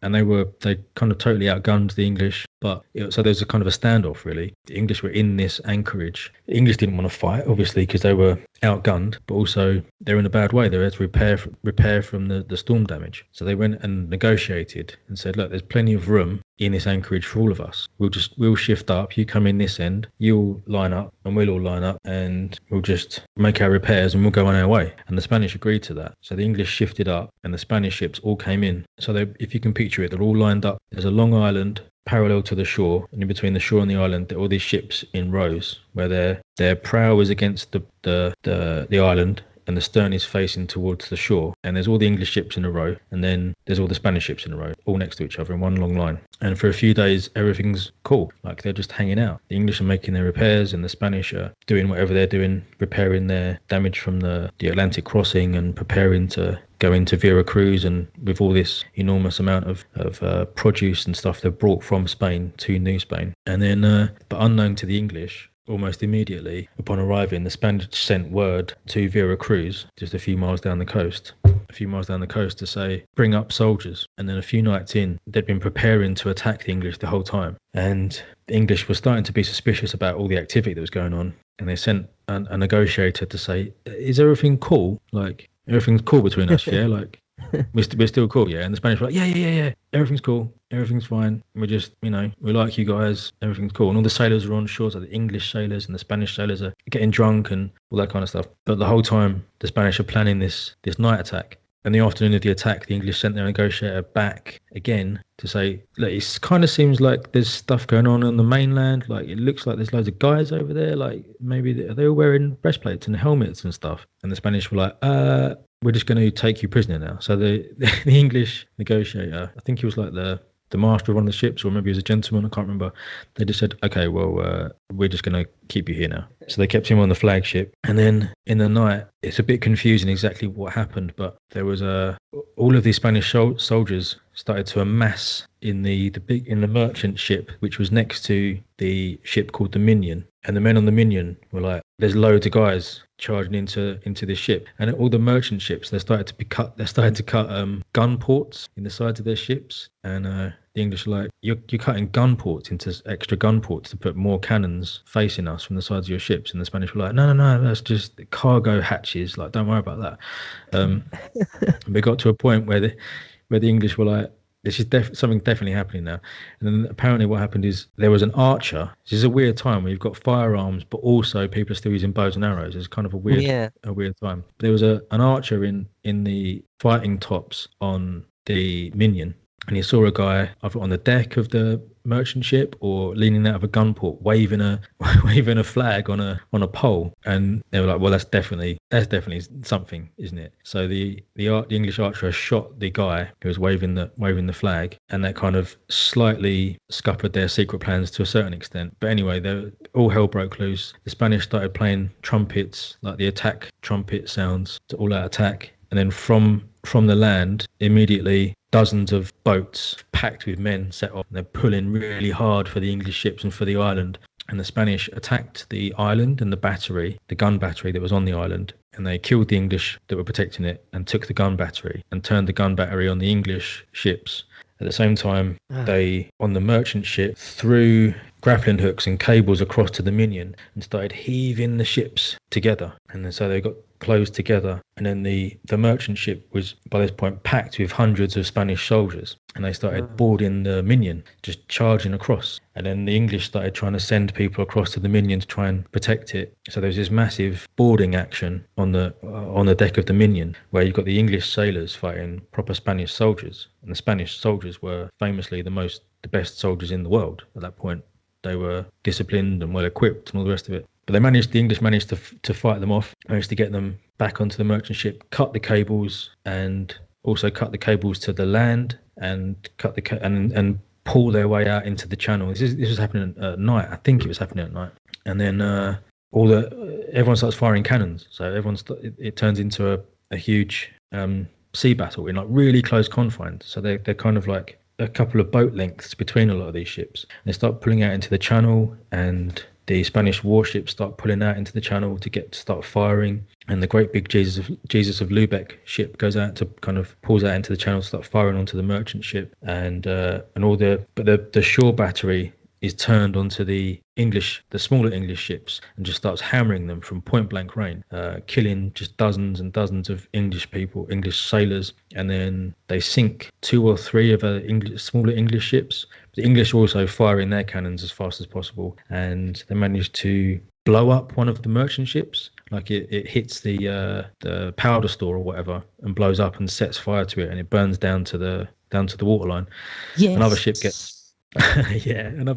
and they kind of totally outgunned the English. So there was a kind of a standoff, really. The English were in this anchorage. The English didn't want to fight, obviously, because they were outgunned, but also they were in a bad way. They had to repair from the storm damage. So they went and negotiated and said, look, there's plenty of room in this anchorage for all of us. We'll shift up. You come in this end, you'll line up, and we'll all line up, and we'll just make our repairs and we'll go on our way. And the Spanish agreed to that. So the English shifted up and the Spanish ships all came in. So if you can picture it, they're all lined up. There's a long island parallel to the shore, and in between the shore and the island there are all these ships in rows where their prow is against the island and the stern is facing towards the shore, and there's all the English ships in a row, and then there's all the Spanish ships in a row, all next to each other in one long line. And for a few days everything's cool, like they're just hanging out. The English are making their repairs and the Spanish are doing whatever they're doing, repairing their damage from the Atlantic crossing and preparing to go into Veracruz, and with all this enormous amount of produce and stuff they've brought from Spain to New Spain. And then but unknown to the English, almost immediately upon arriving, the Spanish sent word to Veracruz, just a few miles down the coast, to say, bring up soldiers. And then a few nights in, they'd been preparing to attack the English the whole time. And the English were starting to be suspicious about all the activity that was going on. And they sent a negotiator to say, is everything cool? Like, everything's cool between us, yeah? Like, we're still cool, yeah? And the Spanish were like, yeah. Everything's cool. Everything's fine. We're just, we like you guys. Everything's cool. And all the sailors are on shore, so the English sailors and the Spanish sailors are getting drunk and all that kind of stuff. But the whole time, the Spanish are planning this night attack. And the afternoon of the attack, the English sent their negotiator back again to say, look, it kind of seems like there's stuff going on the mainland. Like, it looks like there's loads of guys over there. Like, maybe are they all wearing breastplates and helmets and stuff? And the Spanish were like, we're just going to take you prisoner now. So the English negotiator, I think he was like the master of one of the ships, or maybe he was a gentleman, I can't remember. They just said, okay, well, we're just going to keep you here now. So they kept him on the flagship. And then in the night, it's a bit confusing exactly what happened, but there was all of these Spanish soldiers started to amass in the merchant ship, which was next to the ship called the Minion. And the men on the Minion were like, there's loads of guys charging into this ship. And all the merchant ships, they started to cut gun ports in the sides of their ships. And the English were like, you're cutting gun ports into extra gun ports to put more cannons facing us from the sides of your ships. And the Spanish were like, no, that's just cargo hatches. Like, don't worry about that. We got to a point where the English were like, this is something definitely happening now. And then apparently what happened is there was an archer. This is a weird time where you've got firearms, but also people are still using bows and arrows. It's kind of a weird time. There was an archer in the fighting tops on the Minion, and he saw a guy either on the deck of the merchant ship or leaning out of a gun port, waving a flag on a pole. And they were like, well, that's definitely something, isn't it? So the English archer shot the guy who was waving the flag, and that kind of slightly scuppered their secret plans to a certain extent. But anyway, all hell broke loose. The Spanish started playing trumpets, like the attack trumpet sounds, to all out attack. And then from the land, immediately dozens of boats packed with men set off, and they're pulling really hard for the English ships and for the island. And the Spanish attacked the island and the gun battery that was on the island, and they killed the English that were protecting it and took the gun battery and turned the gun battery on the English ships. At the same time, they, on the merchant ship, threw grappling hooks and cables across to the Minion and started heaving the ships together. And then so they got closed together. And then the merchant ship was, by this point, packed with hundreds of Spanish soldiers. And they started boarding the Minion, just charging across. And then the English started trying to send people across to the Minion to try and protect it. So there was this massive boarding action on the deck of the Minion, where you've got the English sailors fighting proper Spanish soldiers. And the Spanish soldiers were famously the best soldiers in the world at that point. They were disciplined and well equipped and all the rest of it. But the English managed to fight them off, managed to get them back onto the merchant ship, cut the cables, and also cut the cables to the land, and and pull their way out into the channel. This was happening at night. I think it was happening at night. And then everyone starts firing cannons. So it turns into a huge sea battle in like really close confines. So they're kind of like a couple of boat lengths between a lot of these ships. And they start pulling out into the channel, and the Spanish warships start pulling out into the channel to start firing, and the great big Jesus of Lubeck ship goes out to kind of pulls out into the channel to start firing onto the merchant ship, and the shore battery is turned onto the smaller English ships, and just starts hammering them from point blank range, killing just dozens and dozens of English people, English sailors, and then they sink 2 or 3 of the smaller English ships. The English are also firing their cannons as fast as possible, and they manage to blow up one of the merchant ships. Like it hits the powder store or whatever and blows up and sets fire to it, and it burns down to the waterline. Yes. Another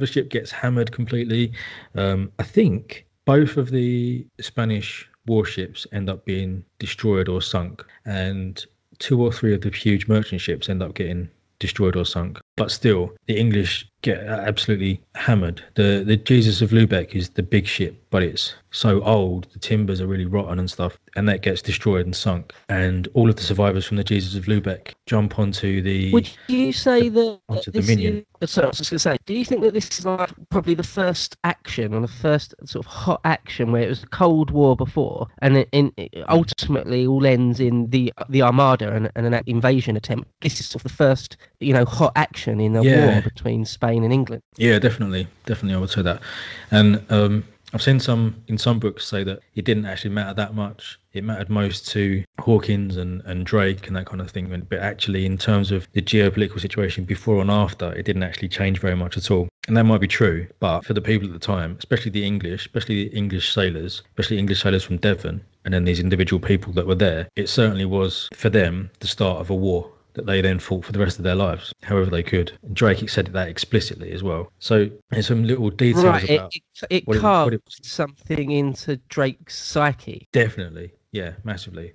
ship gets hammered completely. I think both of the Spanish warships end up being destroyed or sunk, and 2 or 3 of the huge merchant ships end up getting destroyed or sunk. But still, the English get absolutely hammered. The Jesus of Lubeck is the big ship, but it's so old, the timbers are really rotten and stuff, and that gets destroyed and sunk. And all of the survivors from the Jesus of Lubeck jump onto the... Would you say that onto the this Minion. Sorry, I was just going to say, do you think that this is like probably the first action, or the first sort of hot action, where it was a Cold War before, and it ultimately all ends in the Armada and an invasion attempt? This is sort of the first, hot action in a war between Spain and England. Yeah, definitely, I would say that. And I've seen in some books say that it didn't actually matter that much. It mattered most to Hawkins and Drake and that kind of thing. But actually, in terms of the geopolitical situation before and after, it didn't actually change very much at all. And that might be true, but for the people at the time, especially the English sailors, especially English sailors from Devon, and then these individual people that were there, it certainly was, for them, the start of a war that they then fought for the rest of their lives, however they could. And Drake said that explicitly as well. So there's some little details about it carved something into Drake's psyche. Definitely, yeah, massively.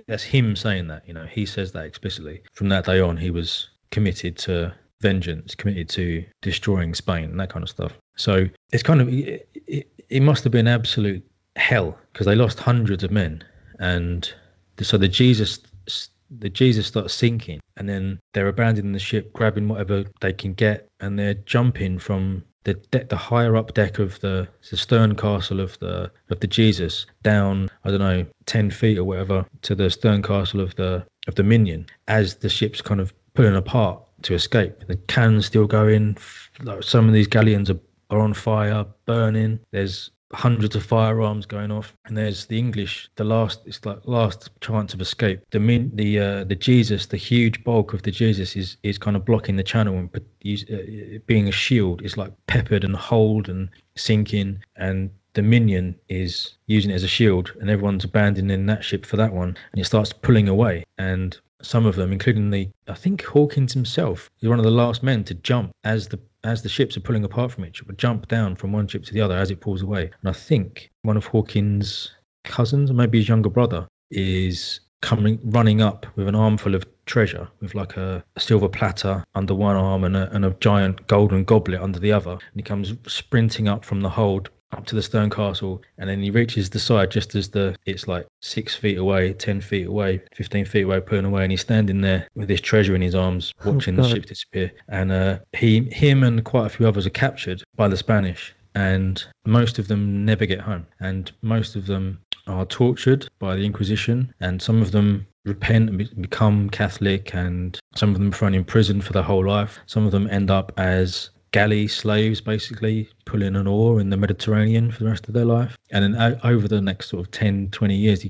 That's him saying that. He says that explicitly. From that day on, he was committed to vengeance, committed to destroying Spain and that kind of stuff. So it's kind of it must have been absolute hell, because they lost hundreds of men, and so the Jesus starts sinking, and then they're abandoning the ship, grabbing whatever they can get, and they're jumping from the higher up deck of the stern castle of the Jesus down, I don't know, 10 feet or whatever, to the stern castle of the Minion, as the ship's kind of pulling apart to escape. The cannons still going. Like, some of these galleons are on fire, burning. There's hundreds of firearms going off, and there's the English, last chance of escape. The Jesus, the huge bulk of the Jesus is kind of blocking the channel, and being a shield is like peppered and holed and sinking, and the Minion is using it as a shield, and everyone's abandoning that ship for that one, and it starts pulling away. And some of them, including I think Hawkins himself, is one of the last men to jump as the ships are pulling apart from each other, jump down from one ship to the other as it pulls away. And I think one of Hawkins' cousins, or maybe his younger brother, is running up with an armful of treasure, with like a silver platter under one arm and a giant golden goblet under the other. And he comes sprinting up from the hold up to the stern castle, and then he reaches the side just as it's like 6 feet away, 10 feet away, 15 feet away, pulling away, and he's standing there with his treasure in his arms, watching the ship disappear. And him and quite a few others are captured by the Spanish, and most of them never get home, and most of them are tortured by the Inquisition, and some of them repent and become Catholic, and some of them are thrown in prison for their whole life. Some of them end up as galley slaves, basically pulling an oar in the Mediterranean for the rest of their life. And then over the next sort of 10, 20 years,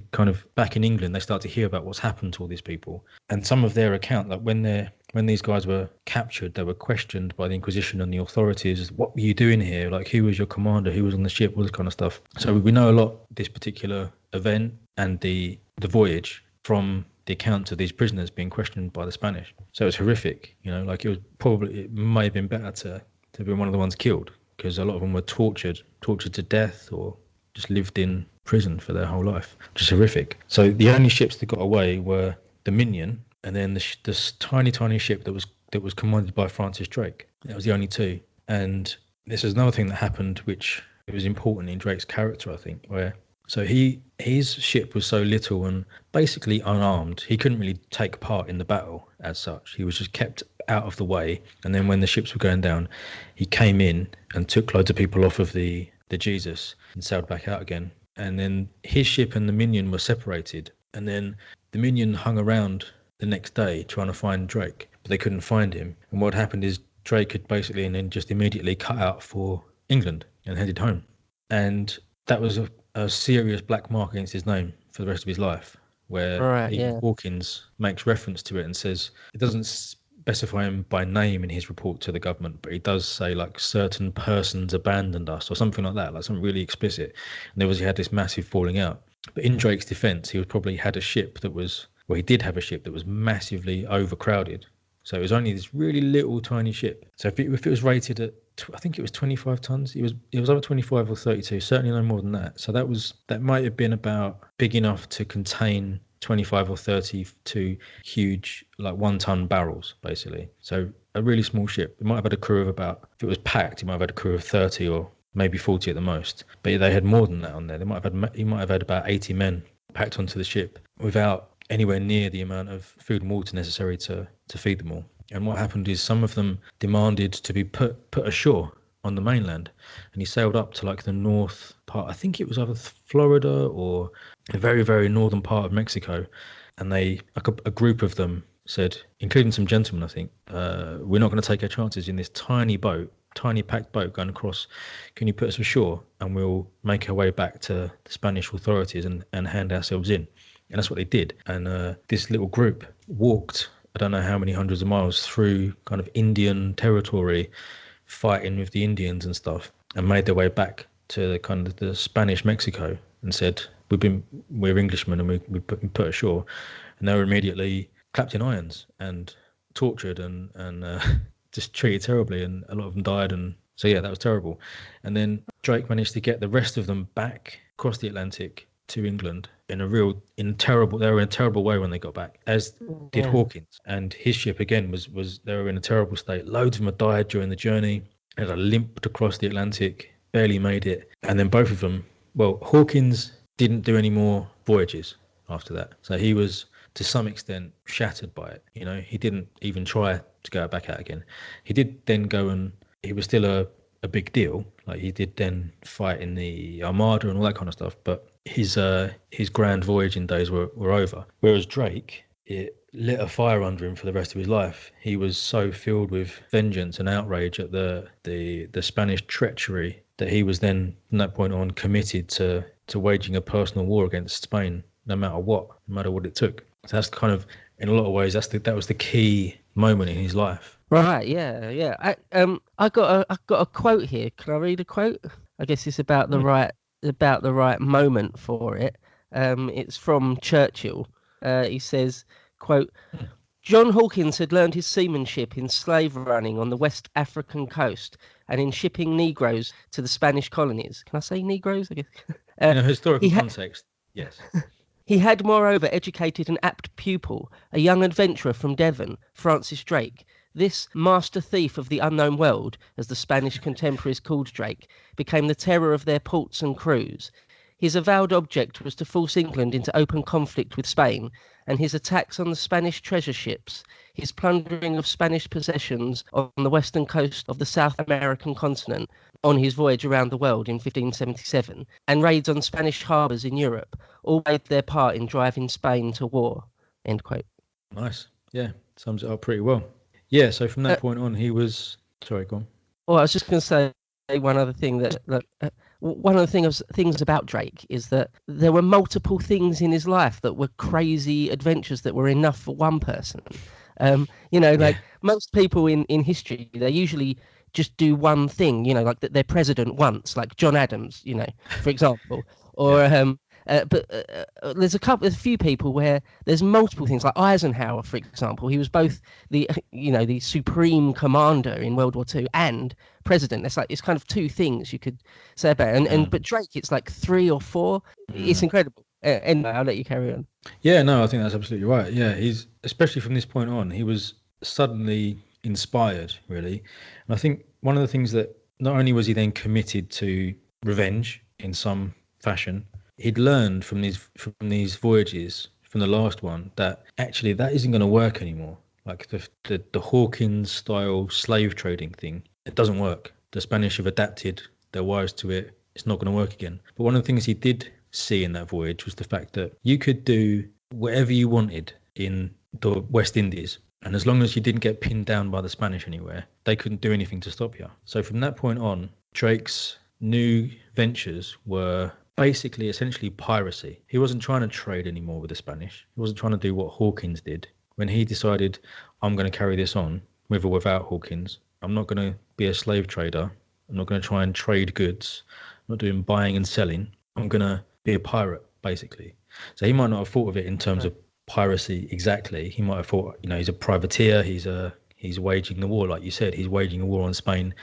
back in England, they start to hear about what's happened to all these people. And some of their account, like when these guys were captured, they were questioned by the Inquisition and the authorities. What were you doing here? Like, who was your commander? Who was on the ship? All this kind of stuff. So we know a lot this particular event and the voyage from the accounts of these prisoners being questioned by the Spanish. So it's horrific, like it may have been better to be one of the ones killed, because a lot of them were tortured to death, or just lived in prison for their whole life. Just horrific. So the only ships that got away were the Minion, and then this tiny ship that was commanded by Francis Drake. That was the only two. And this is another thing that happened, which it was important in Drake's character, I think, where his ship was so little and basically unarmed. He couldn't really take part in the battle as such. He was just kept out of the way. And then when the ships were going down, he came in and took loads of people off of the the Jesus and sailed back out again. And then his ship and the Minion were separated. And then the Minion hung around the next day trying to find Drake, but they couldn't find him. And what happened is Drake had basically and then just immediately cut out for England and headed home. And that was a serious black mark against his name for the rest of his life, where Hawkins makes reference to it and says it doesn't specify him by name in his report to the government, but he does say like certain persons abandoned us or something like that, like something really explicit. And there was he had this massive falling out. But in Drake's defense, he probably had a ship that was, well, he did have a ship that was massively overcrowded. So it was only this really little tiny ship. So if it was rated at, I think it was 25 tons. It was either 25 or 32, certainly no more than that. So that might have been about big enough to contain 25 or 32 huge, like 1-ton barrels, basically. So a really small ship. It might have had a crew of about, if it was packed, it might have had a crew of 30 or maybe 40 at the most. But they had more than that on there. He might have had about 80 men packed onto the ship without anywhere near the amount of food and water necessary to feed them all. And what happened is some of them demanded to be put ashore on the mainland, and he sailed up to like the north part. I think it was either Florida or a very, very northern part of Mexico. And they, like a group of them said, including some gentlemen, I think, we're not going to take our chances in this tiny packed boat going across. Can you put us ashore and we'll make our way back to the Spanish authorities and hand ourselves in? And that's what they did. And this little group walked, I don't know how many hundreds of miles through kind of Indian territory, fighting with the Indians and stuff, and made their way back to the kind of the Spanish Mexico and said, we're Englishmen and we put ashore. And they were immediately clapped in irons and tortured and just treated terribly, and a lot of them died. And so yeah, that was terrible. And then Drake managed to get the rest of them back across the Atlantic to England they were in a terrible way when they got back, as did Hawkins. And his ship again they were in a terrible state. Loads of them had died during the journey, had limped across the Atlantic, barely made it. And then both of them, well, Hawkins didn't do any more voyages after that. So he was to some extent shattered by it. You know, he didn't even try to go back out again. He did then go, and he was still a big deal. Like, he did then fight in the Armada and all that kind of stuff, but his grand voyaging days were over. Whereas Drake, it lit a fire under him for the rest of his life. He was so filled with vengeance and outrage at the Spanish treachery that he was then, from that point on, committed to waging a personal war against Spain, no matter what it took. So that's kind of, in a lot of ways, that was the key moment in his life. Right, yeah. I got a quote here. Can I read a quote? I guess it's about the right moment for it. It's from Churchill. He says, quote, "John Hawkins had learned his seamanship in slave running on the West African coast and in shipping Negroes to the Spanish colonies." Can I say Negroes? I guess. In a historical context, yes. He had, moreover, educated an apt pupil, a young adventurer from Devon, Francis Drake. This master thief of the unknown world, as the Spanish contemporaries called Drake, became the terror of their ports and crews. His avowed object was to force England into open conflict with Spain, and his attacks on the Spanish treasure ships, his plundering of Spanish possessions on the western coast of the South American continent on his voyage around the world in 1577, and raids on Spanish harbours in Europe, all played their part in driving Spain to war." End quote. Nice. Yeah, sums it up pretty well. Yeah, so from that point on, he was... Sorry, go on. Well, I was just going to say one other thing, that one of the things about Drake is that there were multiple things in his life that were crazy adventures that were enough for one person. Like most people in history, they usually just do one thing, like they're president once, like John Adams, for example, or but there's a few people where there's multiple things, like Eisenhower, for example. He was both the supreme commander in World War II and president. It's kind of two things you could say about it. But Drake, it's like 3 or 4. It's incredible. Anyway, I'll let you carry on. Yeah, no, I think that's absolutely right. Yeah, he's, especially from this point on, he was suddenly inspired, really. And I think one of the things that, not only was he then committed to revenge in some fashion, he'd learned from these voyages, from the last one, that actually that isn't going to work anymore. Like the Hawkins style slave trading thing, it doesn't work. The Spanish have adapted their wives to it. it's not going to work again. But one of the things he did see in that voyage was the fact that you could do whatever you wanted in the West Indies, and as long as you didn't get pinned down by the Spanish anywhere, they couldn't do anything to stop you. So from that point on, Drake's new ventures were basically essentially piracy. He wasn't trying to trade anymore with the Spanish. He wasn't trying to do what Hawkins did. When he decided, I'm going to carry this on, with or without Hawkins, I'm not going to be a slave trader. I'm not going to try and trade goods. I'm not doing buying and selling. I'm going to be a pirate, basically. So he might not have thought of it in terms of piracy exactly. He might have thought, he's a privateer. He's waging the war, like you said. He's waging a war on Spain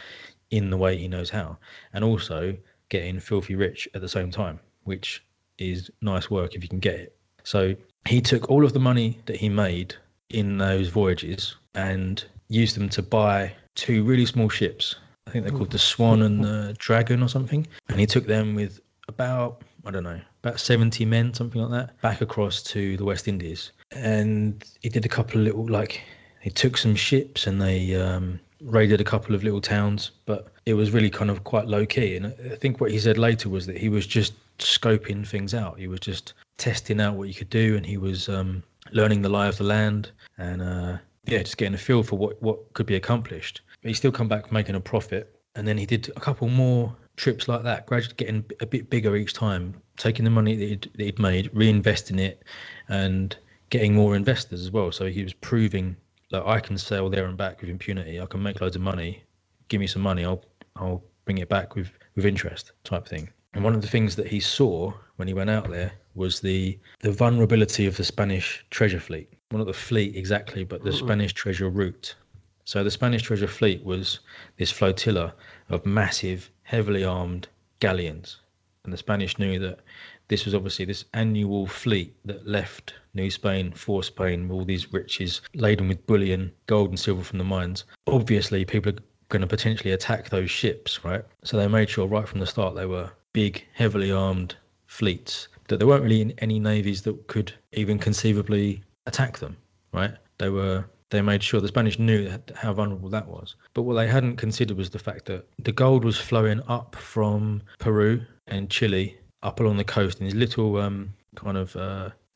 in the way he knows how, and also getting filthy rich at the same time, which is nice work if you can get it. So he took all of the money that he made in those voyages and used them to buy 2 really small ships. I think they're called the Swan and the Dragon or something. And he took them with about 70 men, something like that, back across to the West Indies. And he did a couple of little, he took some ships and they raided a couple of little towns, but it was really kind of quite low key. And I think what he said later was that he was just scoping things out. He was just testing out what you could do, and he was learning the lie of the land, and just getting a feel for what could be accomplished. But he still come back making a profit, and then he did a couple more trips like that, gradually getting a bit bigger each time, taking the money that he'd made, reinvesting it, and getting more investors as well. So he was proving that I can sail there and back with impunity. I can make loads of money. Give me some money, I'll bring it back with interest, type thing. And one of the things that he saw when he went out there was the vulnerability of the Spanish treasure fleet. Well, not the fleet exactly, but the Spanish treasure route. So the Spanish treasure fleet was this flotilla of massive, heavily armed galleons. And the Spanish knew that this was obviously this annual fleet that left New Spain for Spain with all these riches laden with bullion, gold and silver from the mines. Obviously, people are going to potentially attack those ships, right? So they made sure right from the start they were big, heavily armed fleets, that there weren't really any navies that could even conceivably attack them, right? They made sure the Spanish knew how vulnerable that was. But what they hadn't considered was the fact that the gold was flowing up from Peru and Chile up along the coast in these little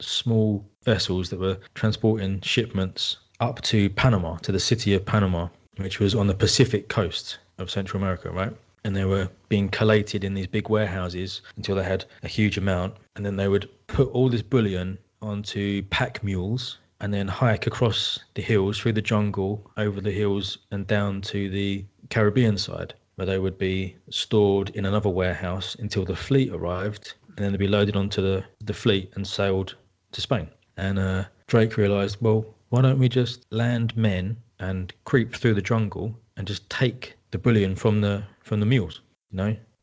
small vessels that were transporting shipments up to Panama, to the city of Panama, which was on the Pacific coast of Central America, right? And they were being collated in these big warehouses until they had a huge amount. And then they would put all this bullion onto pack mules and then hike across the hills, through the jungle, over the hills and down to the Caribbean side, where they would be stored in another warehouse until the fleet arrived, and then they'd be loaded onto the fleet and sailed to Spain. And Drake realised, well, why don't we just land men and creep through the jungle and just take the bullion from the mules,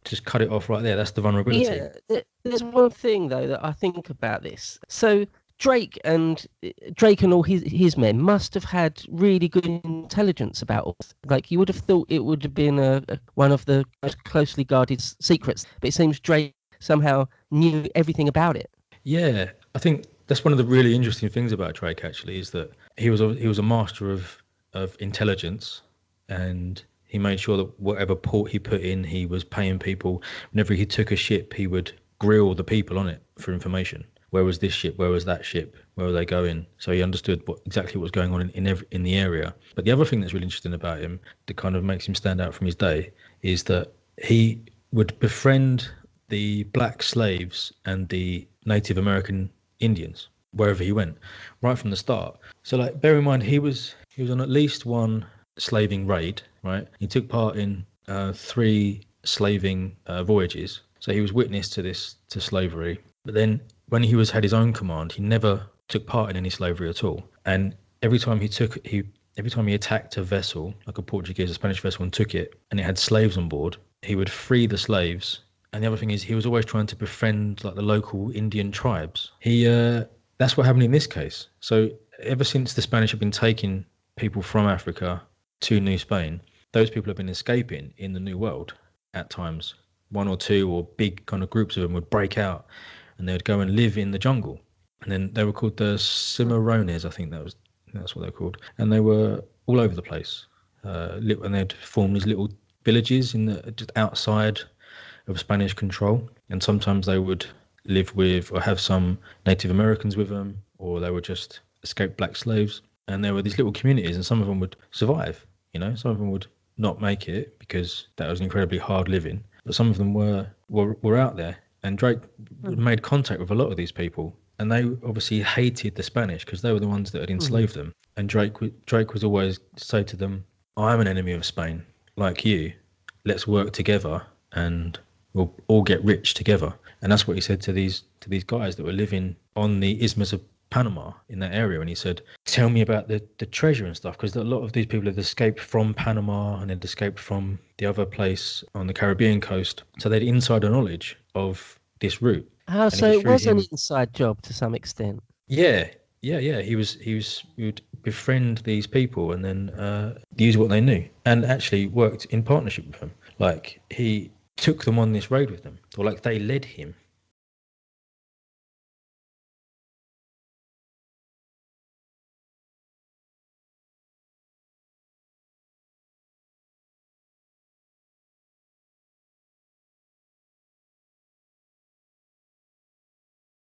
just cut it off right there. That's the vulnerability. Yeah, there's one thing though that I think about this. So Drake and all his men must have had really good intelligence about all this. Like, you would have thought it would have been one of the most closely guarded secrets, but it seems Drake somehow knew everything about it. Yeah, I think that's one of the really interesting things about Drake, actually, is that he was a master of intelligence, and he made sure that whatever port he put in, he was paying people. Whenever he took a ship, he would grill the people on it for information. Where was this ship? Where was that ship? Where were they going? So he understood exactly what was going on in the area. But the other thing that's really interesting about him, that kind of makes him stand out from his day, is that he would befriend the black slaves and the Native American Indians wherever he went, right from the start. So, like, bear in mind, he was on at least one slaving raid, right? He took part in 3 slaving voyages. So he was witness to slavery. But then when he had his own command, he never took part in any slavery at all. And every time he attacked a vessel, like a Portuguese or Spanish vessel, and took it, and it had slaves on board, he would free the slaves. And the other thing is, he was always trying to befriend like the local Indian tribes. That's what happened in this case. So ever since the Spanish have been taking people from Africa to New Spain, those people have been escaping in the New World at times. 1 or 2 or big kind of groups of them would break out, and they would go and live in the jungle. And then they were called the Cimarrones, I think that's what they're called. And they were all over the place. And they'd form these little villages just outside of Spanish control, and sometimes they would live with or have some Native Americans with them, or they would just escape black slaves. And there were these little communities, and some of them would survive. You know, some of them would not make it because that was incredibly hard living, but some of them were out there. And Drake made contact with a lot of these people, and they obviously hated the Spanish because they were the ones that had enslaved them. And Drake was always say to them, "I'm an enemy of Spain, like you. Let's work together, and we'll all get rich together." And that's what he said to these guys that were living on the Isthmus of Panama in that area. And he said, "Tell me about the treasure and stuff," because a lot of these people had escaped from Panama and had escaped from the other place on the Caribbean coast, so they had insider knowledge of this route. Oh, And so was it through was an him- inside job to some extent. Yeah. He would befriend these people and then use what they knew, and actually worked in partnership with them. Like, he took them on this road with them, or like they led him